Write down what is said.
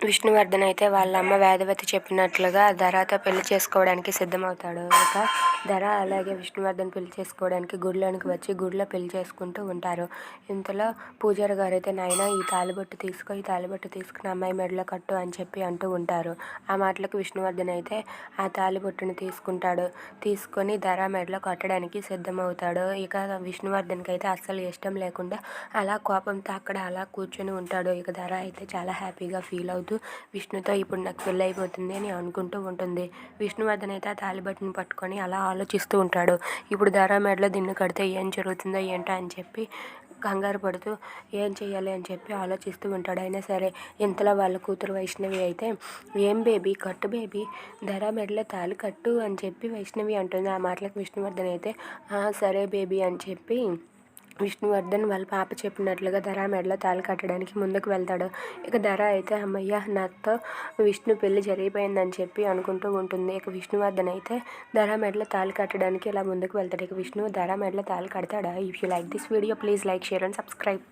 విష్ణువర్ధన్ అయితే వాళ్ళ అమ్మ వేదవతి చెప్పినట్లుగా ధరతో పెళ్లి చేసుకోవడానికి సిద్ధమవుతాడు. ఇక ధర అలాగే విష్ణువర్ధన్ పెళ్లి చేసుకోవడానికి గుడిలోనికి వచ్చి గుడిలో పెళ్లి చేసుకుంటూ ఉంటారు. ఇంతలో పూజారి గారు అయితే నాయన ఈ తాళిబొట్టు తీసుకుని అమ్మాయి మెడలో కట్టు అని చెప్పి అంటూ ఉంటారు. ఆ మాటలకు విష్ణువర్ధన్ అయితే ఆ తాళిబొట్టుని తీసుకొని ధర మెడలో కట్టడానికి సిద్ధమవుతాడు. ఇక విష్ణువర్ధన్కి అయితే అస్సలు ఇష్టం లేకుండా అలా కోపంతో అక్కడ అలా కూర్చొని ఉంటాడు. ఇక ధర అయితే చాలా హ్యాపీగా ఫీల్ అవుతూ విష్ణుతో ఇప్పుడు నాకు పెళ్ళి అయిపోతుంది అని అనుకుంటూ ఉంటుంది. విష్ణువర్ధన్ అయితే ఆ తాళిబొట్టుని పట్టుకొని అలా ఆలోచిస్తూ ఉంటాడు. ఇప్పుడు ధర మెడలో దిన్ను కడితే ఏం జరుగుతుందో ఏంటో అని చెప్పి కంగారు పడుతూ ఏం చేయాలి అని చెప్పి ఆలోచిస్తూ ఉంటాడు. అయినా సరే ఇంతలో వాళ్ళ కూతురు వైష్ణవి అయితే ఏం బేబీ కట్టు బేబీ ధర మెడలో తాళి కట్టు అని చెప్పి వైష్ణవి అంటుంది. ఆ మాటలకు విష్ణువర్ధన్ అయితే సరే బేబీ అని చెప్పి విష్ణువర్ధన్ వాళ్ళ పాప చెప్పినట్లుగా ధర మెడలో తాళి కట్టడానికి ముందుకు వెళ్తాడు. ఇక ధర అయితే అమ్మయ్య నాతో విష్ణు పెళ్లి జరిగిపోయిందని చెప్పి అనుకుంటూ ఉంటుంది. ఇక విష్ణువర్ధన్ అయితే ధర మెడలో తాళి కట్టడానికి ఇలా ముందుకు వెళ్తాడు. ఇక విష్ణు ధర మెడలో తాళి కడతాడా? If you like this video please like, share and subscribe.